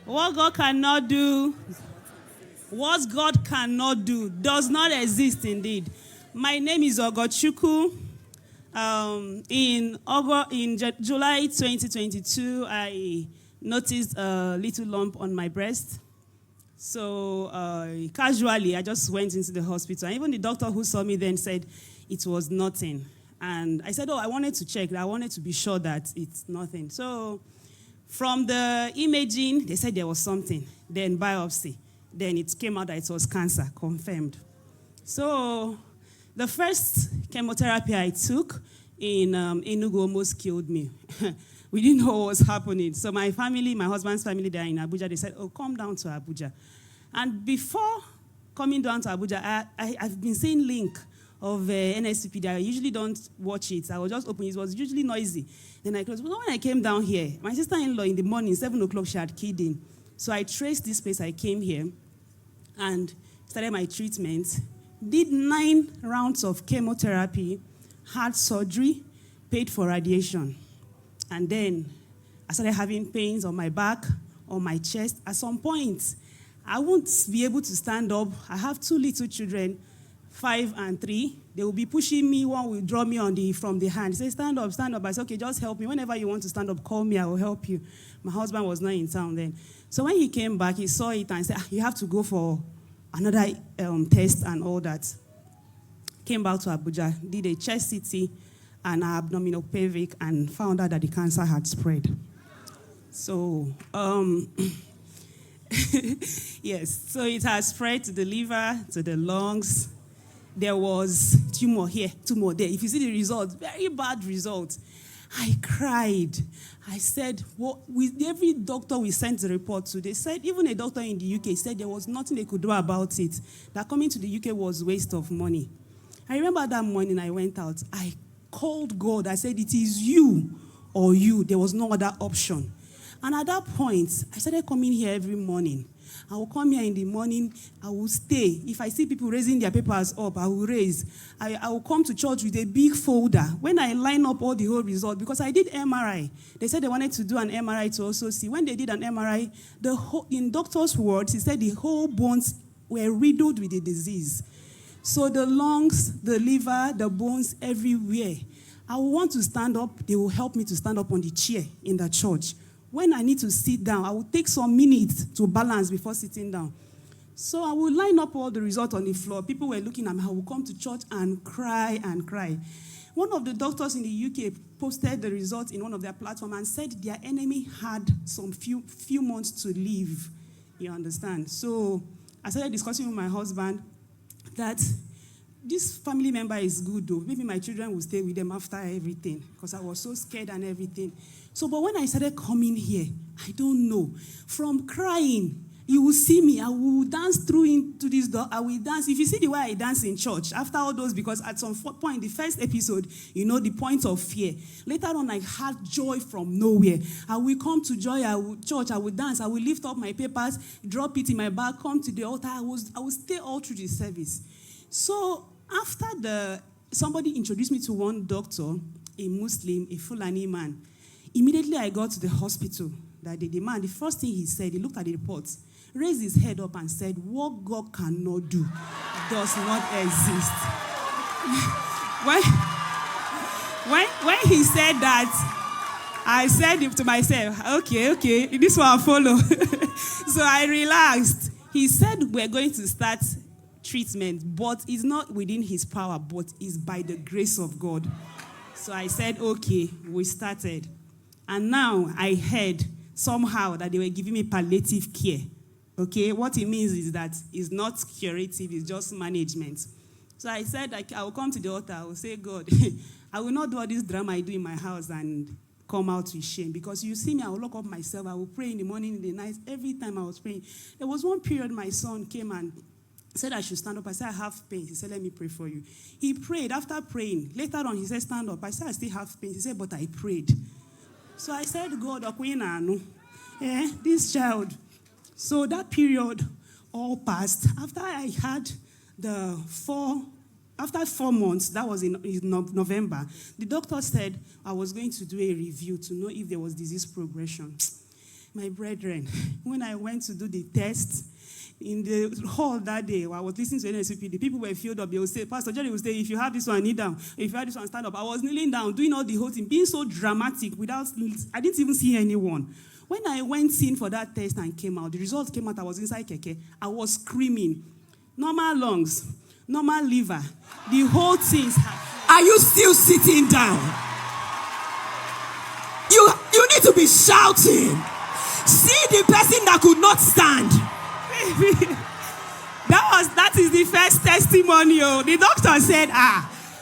What God cannot do, what God cannot do, does not exist indeed. My name is Ogochuku. In July 2022, I noticed a little lump on my breast. So casually, I just went into the hospital. And even the doctor who saw me then said it was nothing. And I said, I wanted to check. I wanted to be sure that it's nothing. So from the imaging, they said there was something. Then biopsy. Then it came out that it was cancer, confirmed. So the first chemotherapy I took in Enugu almost killed me. We didn't know what was happening. So my family, my husband's family, they're in Abuja. They said, come down to Abuja. And before coming down to Abuja, I've been seeing link of NSCPD. I usually don't watch it. I will just open it. It was usually noisy. Then I closed. But when I came down here, my sister-in-law in the morning, 7 o'clock, she had keyed in. So I traced this place. I came here and started my treatment. Did 9 rounds of chemotherapy, had surgery, paid for radiation. And then I started having pains on my back, on my chest. At some point, I won't be able to stand up. I have 2 little children, 5 and 3. They will be pushing me. One will draw me from the hand. Say, stand up, stand up. I said, okay, just help me. Whenever you want to stand up, call me. I will help you. My husband was not in town then. So when he came back, he saw it and said, you have to go for another test and all that. Came back to Abuja, did a chest CT and abdominal pelvic, and found out that the cancer had spread. So, yes, so it has spread to the liver, to the lungs. There was tumor here, tumor there. If you see the results, very bad results. I cried. I said, with every doctor we sent the report to, they said, even a doctor in the UK said there was nothing they could do about it. That coming to the UK was waste of money. I remember that morning I went out. I called God. I said, it is you or you. There was no other option. And at that point, I started coming here every morning. I will come here in the morning. I will stay. If I see people raising their papers up, I will raise. I will come to church with a big folder. When I line up all the whole results, because I did MRI. They said they wanted to do an MRI to also see. When they did an MRI, in doctor's words, he said the whole bones were riddled with the disease. So the lungs, the liver, the bones, everywhere. I will want to stand up. They will help me to stand up on the chair in the church. When I need to sit down, I will take some minutes to balance before sitting down. So I will line up all the results on the floor. People were looking at me. I will come to church and cry and cry. One of the doctors in the UK posted the results in one of their platforms and said their enemy had some few months to live. You understand? So I started discussing with my husband that this family member is good though. Maybe my children will stay with them after everything, because I was so scared and everything. So, but when I started coming here, I don't know. From crying, you will see me. I will dance through into this door. I will dance. If you see the way I dance in church, after all those, because at some point, the first episode, the point of fear. Later on, I had joy from nowhere. I will come to church. I will dance. I will lift up my papers, drop it in my bag, come to the altar. I will stay all through the service. So after somebody introduced me to one doctor, a Muslim, a Fulani man. Immediately I got to the hospital that day. The man, the first thing he said, he looked at the reports, raised his head up and said, what God cannot do does not exist. when he said that, I said to myself, okay, this one I'll follow. So I relaxed. He said we're going to start treatment, but it's not within his power, but it's by the grace of God. So I said, okay, we started. And now I heard somehow that they were giving me palliative care. Okay, what it means is that it's not curative, it's just management. So I said, I will come to the altar, I will say, God, I will not do all this drama I do in my house and come out with shame. Because you see me, I will lock up myself, I will pray in the morning, in the night, every time I was praying. There was one period my son came and said I should stand up. I said, I have pain. He said, let me pray for you. He prayed. After praying, later on, he said, stand up. I said, I still have pain. He said, but I prayed. So I said, God, this child. So that period all passed. After I had after 4 months, that was in November, the doctor said I was going to do a review to know if there was disease progression. My brethren, when I went to do the test, in the hall that day, while I was listening to NSCP, the people were filled up. They would say, Pastor Jerry would say, if you have this one, kneel down. If you have this one, stand up. I was kneeling down, doing all the whole thing, being so dramatic I didn't even see anyone. When I went in for that test and came out, the results came out, I was inside Keke. I was screaming. Normal lungs, normal liver, the whole thing. Are you still sitting down? You need to be shouting. See the person that could not stand. That is the first testimony. The doctor said,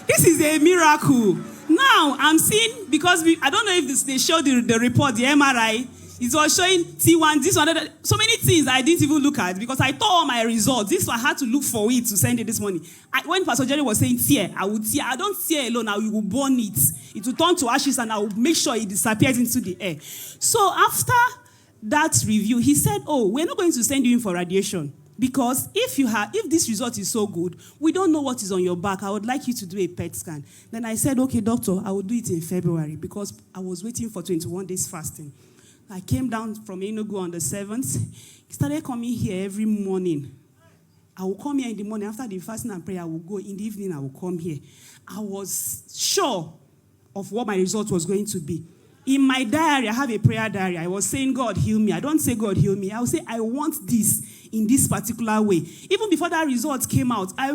this is a miracle. Now I'm seeing, because I don't know if they showed the report, the MRI. It was showing T1, this one, so many things I didn't even look at because I thought all my results. This one I had to look for it to send it this morning. When Pastor Jerry was saying tear, I would tear. I don't tear alone. I will burn it. It will turn to ashes and I will make sure it disappears into the air. So after that review, he said, we're not going to send you in for radiation because if this result is so good, we don't know what is on your back. I would like you to do a PET scan. Then I said, okay, doctor, I will do it in February because I was waiting for 21 days fasting. I came down from Enugu on the 7th. He started coming here every morning. I will come here in the morning. After the fasting and prayer, I will go. In the evening, I will come here. I was sure of what my result was going to be. In my diary, I have a prayer diary. I was saying, God, heal me. I don't say, God, heal me. I will say, I want this in this particular way. Even before that result came out, I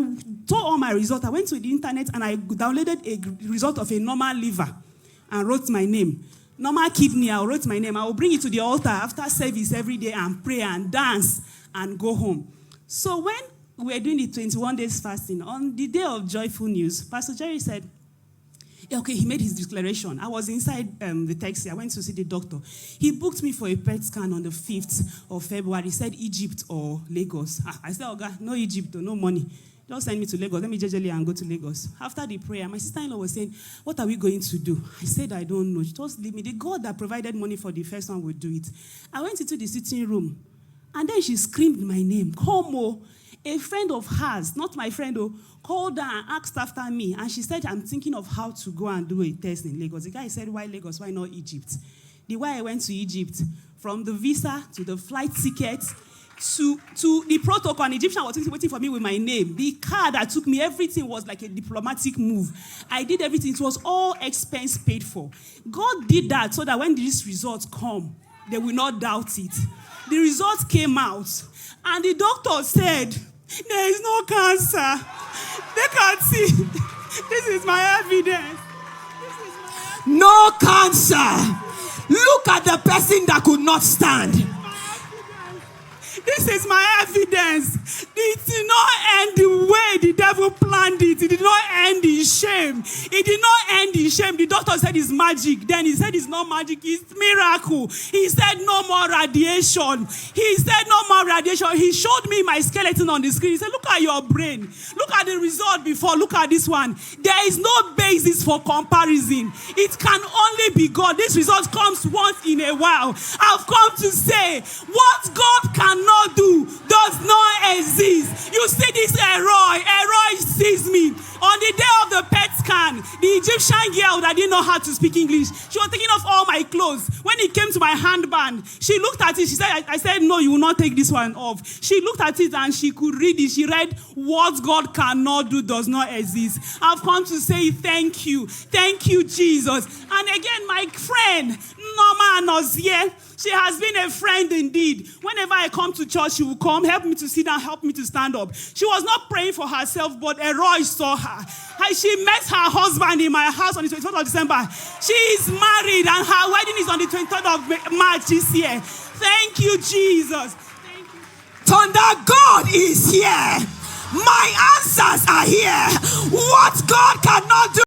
saw all my results. I went to the internet and I downloaded a result of a normal liver and wrote my name. Normal kidney, I wrote my name. I will bring it to the altar after service every day and pray and dance and go home. So when we were doing the 21 days fasting, on the day of joyful news, Pastor Jerry said, okay, he made his declaration. I was inside the taxi. I went to see the doctor. He booked me for a PET scan on the 5th of February. He said Egypt or Lagos. I said, Oga, no Egypt, no money. Just send me to Lagos. Let me jejely and go to Lagos. After the prayer, my sister-in-law was saying, what are we going to do? I said, I don't know. Just leave me. The God that provided money for the first one will do it. I went into the sitting room, and then she screamed my name. Como, a friend of hers, not my friend, called her and asked after me. And she said, I'm thinking of how to go and do a test in Lagos. The guy said, why Lagos? Why not Egypt? The way I went to Egypt, from the visa to the flight ticket, to the protocol, an Egyptian was waiting for me with my name. The car that took me, everything was like a diplomatic move. I did everything. It was all expense paid for. God did that so that when these results come, they will not doubt it. The results came out, and the doctor said, there is no cancer. They can't see. This is my evidence. No cancer. Look at the person that could not stand. This is my evidence. It did not end the way the devil planned it. It did not end in shame. It did not end in shame. The doctor said it's magic. Then he said it's not magic. It's miracle. He said no more radiation. He said no more radiation. He showed me my skeleton on the screen. He said, look at your brain. Look at the result before. Look at this one. There is no basis for comparison. It can only be God. This result comes once in a while. I've come to say what God cannot do does not exist. You see this Eroi sees me. On the day of the PET scan, the Egyptian girl that didn't know how to speak English, she was taking off all my clothes. When it came to my handband, she looked at it. She said, I said, no, you will not take this one off. She looked at it and she could read it. She read, what God cannot do does not exist. I've come to say thank you. Thank you, Jesus. And again, my friend, Norma Anozie, she has been a friend indeed. Whenever I come to church, she will come, help me to sit down, help me to stand up. She was not praying for herself, but Eroi saw her. She met her husband in my house on the 23rd of December. She is married and her wedding is on the 23rd of March this year. Thank you, Jesus. Thank you. Thunder, God is here. My answers are here. What God cannot do.